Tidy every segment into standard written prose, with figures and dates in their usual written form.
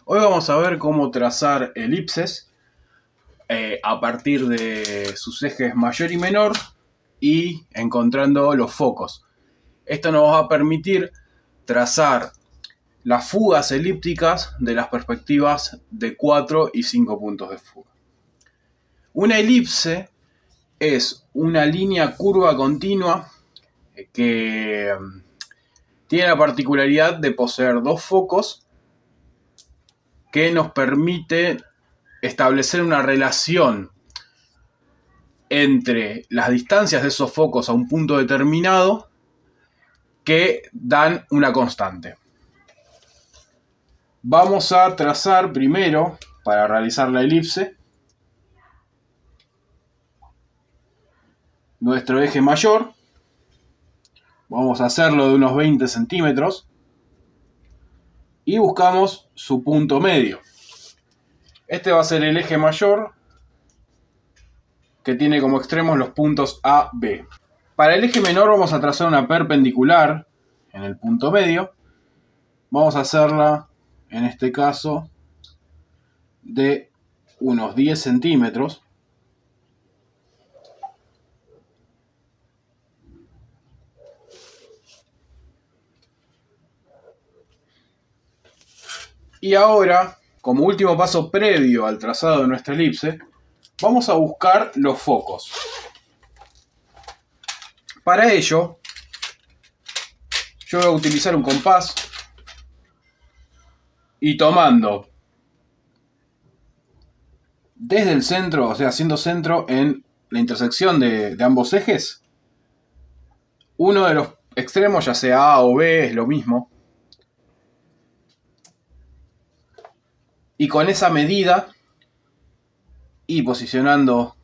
Hoy vamos a ver cómo trazar elipses a partir de sus ejes mayor y menor y encontrando los focos. Esto nos va a permitir trazar las fugas elípticas de las perspectivas de 4 y 5 puntos de fuga. Una elipse es una línea curva continua que tiene la particularidad de poseer dos focos que nos permite establecer una relación entre las distancias de esos focos a un punto determinado que dan una constante. Vamos a trazar primero, para realizar la elipse, nuestro eje mayor. Vamos a hacerlo de unos 20 centímetros y buscamos su punto medio. Este va a ser el eje mayor, que tiene como extremos los puntos A, B. Para el eje menor vamos a trazar una perpendicular en el punto medio. Vamos a hacerla, en este caso, de unos 10 centímetros. Y ahora, como último paso previo al trazado de nuestra elipse, vamos a buscar los focos. Para ello, yo voy a utilizar un compás y tomando desde el centro, o sea, haciendo centro en la intersección de ambos ejes, uno de los extremos, ya sea A o B, es lo mismo, y con esa medida y posicionando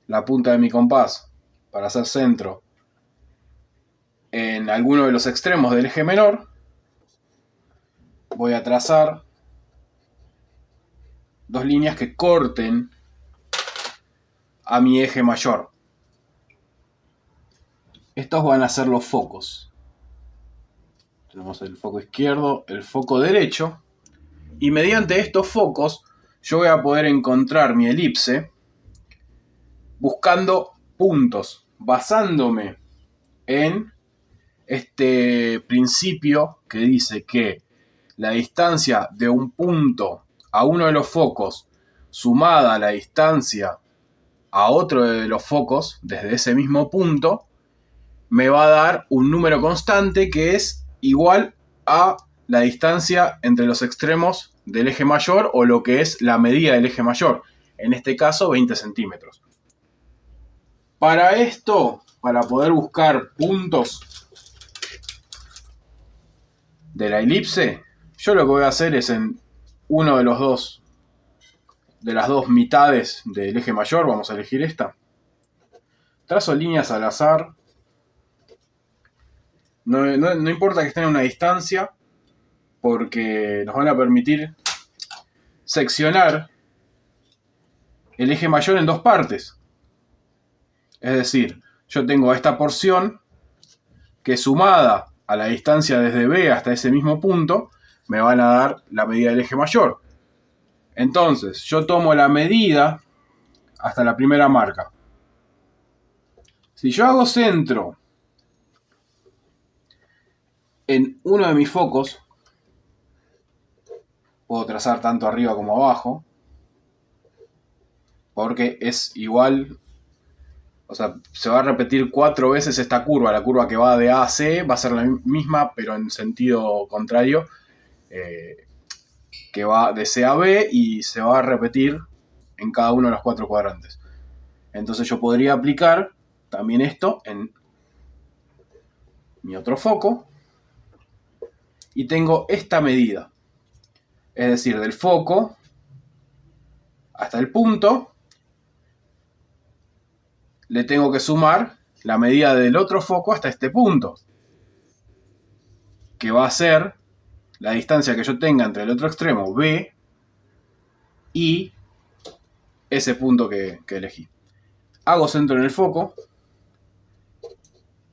la punta de mi compás para hacer centro en alguno de los extremos del eje menor, voy a trazar dos líneas que corten a mi eje mayor. Estos van a ser los focos. Tenemos el foco izquierdo, el foco derecho, y mediante estos focos yo voy a poder encontrar mi elipse buscando puntos, basándome en este principio que dice que la distancia de un punto a uno de los focos sumada a la distancia a otro de los focos desde ese mismo punto me va a dar un número constante que es igual a la distancia entre los extremos del eje mayor, o lo que es la medida del eje mayor, en este caso 20 centímetros. Para esto, para poder buscar puntos de la elipse, yo lo que voy a hacer es en uno de las dos mitades del eje mayor, vamos a elegir esta, trazo líneas al azar. No importa que estén a una distancia, porque nos van a permitir seccionar el eje mayor en dos partes. Es decir, yo tengo esta porción que, sumada a la distancia desde B hasta ese mismo punto, me van a dar la medida del eje mayor. Entonces, yo tomo la medida hasta la primera marca. Si yo hago centro en uno de mis focos, puedo trazar tanto arriba como abajo, porque es igual, o sea, se va a repetir 4 veces esta curva. La curva que va de A a C va a ser la misma, pero en sentido contrario, que va de C a B, y se va a repetir en cada uno de los 4 cuadrantes. Entonces yo podría aplicar también esto en mi otro foco, y tengo esta medida. Es decir, del foco hasta el punto, le tengo que sumar la medida del otro foco hasta este punto, que va a ser la distancia que yo tenga entre el otro extremo, B, y ese punto que elegí. Hago centro en el foco,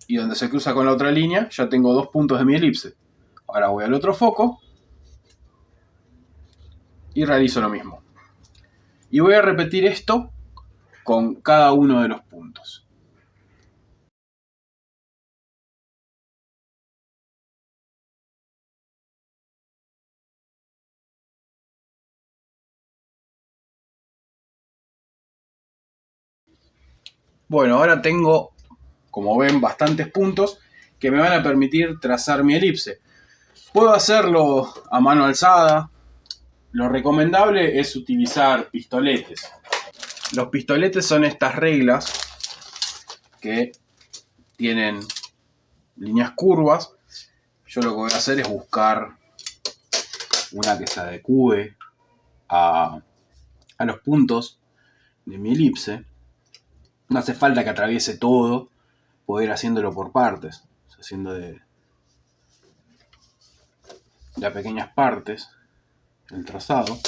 y donde se cruza con la otra línea ya tengo dos puntos de mi elipse. Ahora voy al otro foco y realizo lo mismo. Y voy a repetir esto con cada uno de los puntos. Bueno, ahora tengo, como ven, bastantes puntos que me van a permitir trazar mi elipse. Puedo hacerlo a mano alzada. Lo recomendable es utilizar pistoletes. Los pistoletes son estas reglas que tienen líneas curvas. Yo lo que voy a hacer es buscar una que se adecue a los puntos de mi elipse. No hace falta que atraviese todo, puedo ir haciéndolo por partes, haciendo de a pequeñas partes el trazado.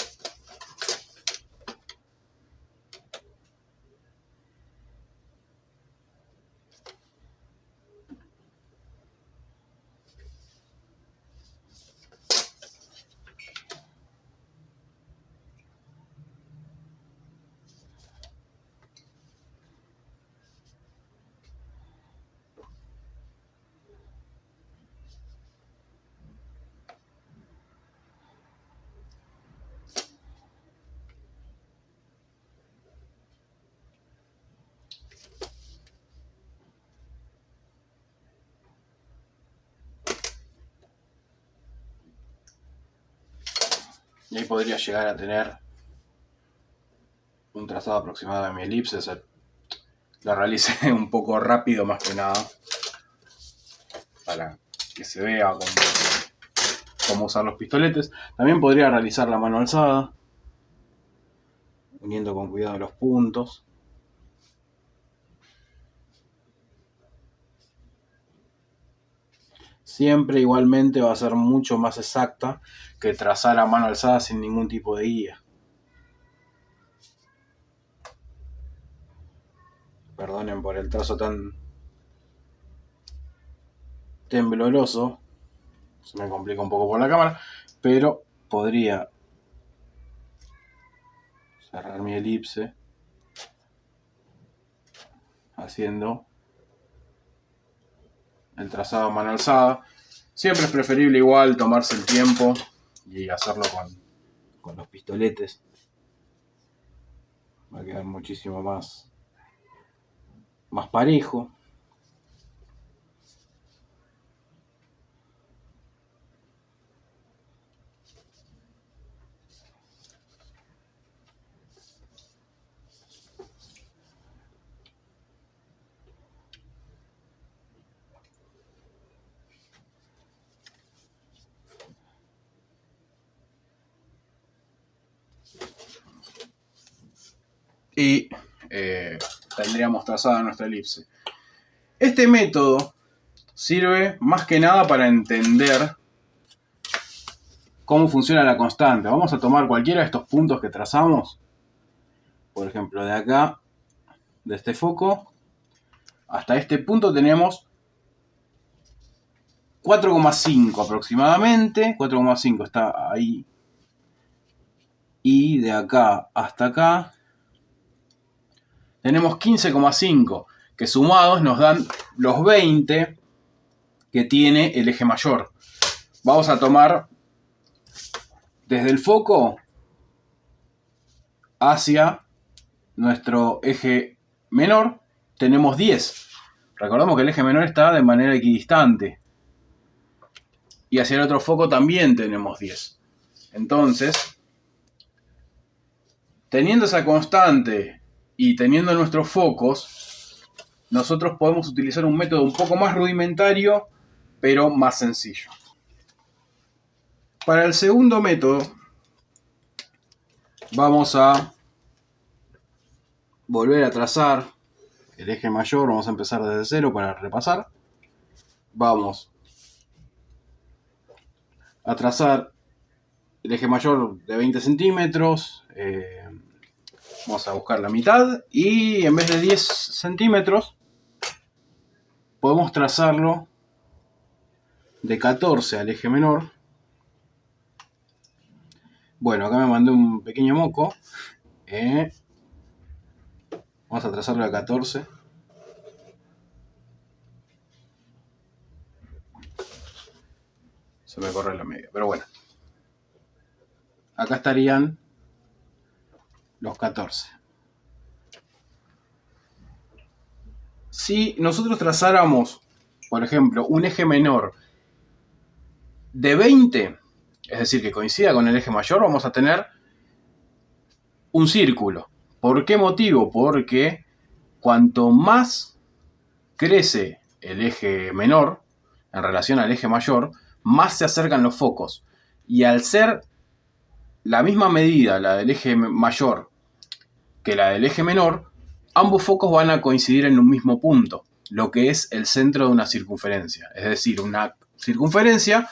Y ahí podría llegar a tener un trazado aproximado de mi elipse. O sea, lo realicé un poco rápido más que nada, para que se vea cómo usar los pistoletes. También podría realizar la mano alzada, uniendo con cuidado los puntos. Siempre igualmente va a ser mucho más exacta que trazar a mano alzada sin ningún tipo de guía. Perdonen por el trazo tan tembloroso, se me complica un poco por la cámara, pero podría cerrar mi elipse haciendo el trazado a mano alzada. Siempre es preferible igual tomarse el tiempo y hacerlo con los pistoletes. Va a quedar muchísimo más parejo. Y tendríamos trazada nuestra elipse. Este método sirve más que nada para entender cómo funciona la constante. Vamos a tomar cualquiera de estos puntos que trazamos. Por ejemplo, de acá, de este foco, hasta este punto tenemos 4,5 aproximadamente. 4,5 está ahí. Y de acá hasta acá tenemos 15,5, que sumados nos dan los 20 que tiene el eje mayor. Vamos a tomar desde el foco hacia nuestro eje menor, tenemos 10. Recordamos que el eje menor está de manera equidistante. Y hacia el otro foco también tenemos 10. Entonces, teniendo esa constante y teniendo nuestros focos, nosotros podemos utilizar un método un poco más rudimentario, pero más sencillo. Para el segundo método, vamos a volver a trazar el eje mayor. Vamos a empezar desde cero para repasar. Vamos a trazar el eje mayor de 20 centímetros. Vamos a buscar la mitad y en vez de 10 centímetros podemos trazarlo de 14 al eje menor, Bueno, acá me mandé un pequeño moco. Vamos a trazarlo a 14. Se me corre la media, pero bueno. Acá estarían los 14. Si nosotros trazáramos, por ejemplo, un eje menor de 20, es decir, que coincida con el eje mayor, vamos a tener un círculo. ¿Por qué motivo? Porque cuanto más crece el eje menor en relación al eje mayor, más se acercan los focos. Y al ser la misma medida, la del eje mayor, que la del eje menor, ambos focos van a coincidir en un mismo punto, lo que es el centro de una circunferencia. Es decir, una circunferencia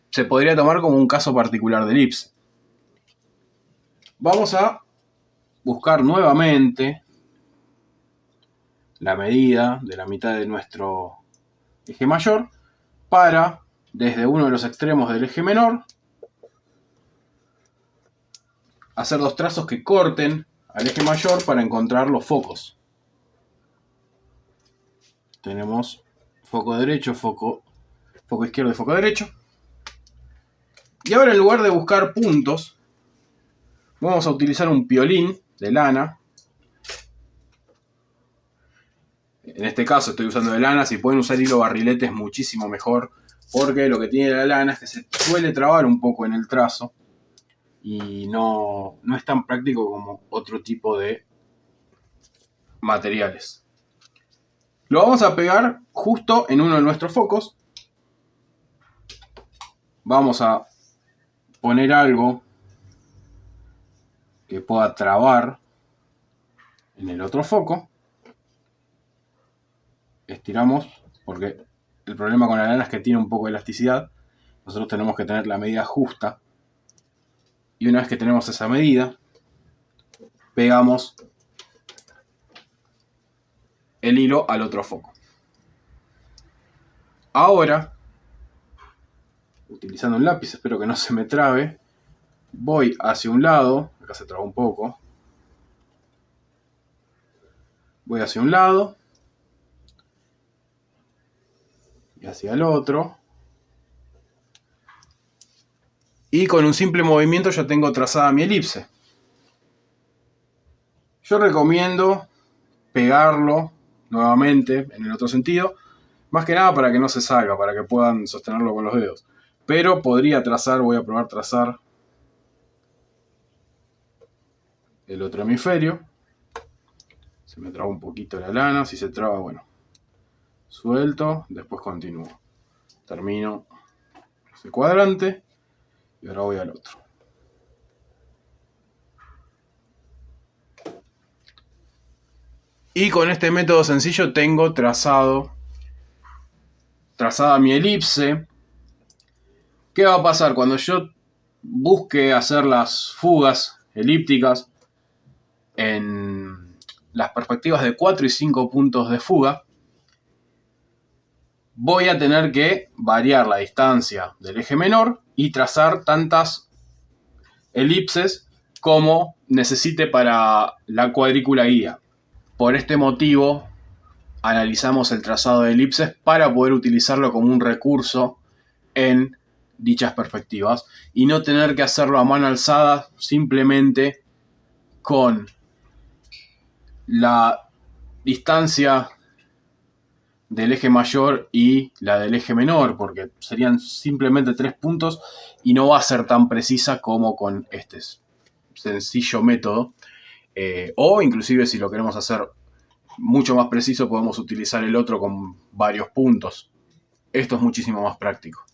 se podría tomar como un caso particular de elipse. Vamos a buscar nuevamente la medida de la mitad de nuestro eje mayor para, desde uno de los extremos del eje menor, hacer dos trazos que corten al eje mayor para encontrar los focos. Tenemos foco derecho, foco izquierdo y foco derecho. Y ahora, en lugar de buscar puntos, vamos a utilizar un piolín de lana. En este caso estoy usando de lana. Si pueden usar hilo barrilete es muchísimo mejor, porque lo que tiene la lana es que se suele trabar un poco en el trazo y no es tan práctico como otro tipo de materiales. Lo vamos a pegar justo en uno de nuestros focos. Vamos a poner algo que pueda trabar en el otro foco. Estiramos, porque el problema con la lana es que tiene un poco de elasticidad. Nosotros tenemos que tener la medida justa. Y una vez que tenemos esa medida, pegamos el hilo al otro foco. Ahora, utilizando un lápiz, espero que no se me trabe, voy hacia un lado. Acá se traba un poco. Voy hacia un lado y hacia el otro. Y con un simple movimiento ya tengo trazada mi elipse. Yo recomiendo pegarlo nuevamente en el otro sentido, más que nada para que no se salga, para que puedan sostenerlo con los dedos. Pero podría trazar, voy a probar trazar el otro hemisferio. Se me traba un poquito la lana, si se traba, bueno, suelto, después continúo. Termino ese cuadrante y ahora voy al otro. Y con este método sencillo tengo trazada mi elipse. ¿Qué va a pasar cuando yo busque hacer las fugas elípticas en las perspectivas de 4 y 5 puntos de fuga? Voy a tener que variar la distancia del eje menor y trazar tantas elipses como necesite para la cuadrícula guía. Por este motivo, analizamos el trazado de elipses para poder utilizarlo como un recurso en dichas perspectivas y no tener que hacerlo a mano alzada simplemente con la distancia del eje mayor y la del eje menor, porque serían simplemente 3 puntos y no va a ser tan precisa como con este sencillo método. O inclusive, si lo queremos hacer mucho más preciso, podemos utilizar el otro con varios puntos. Esto es muchísimo más práctico.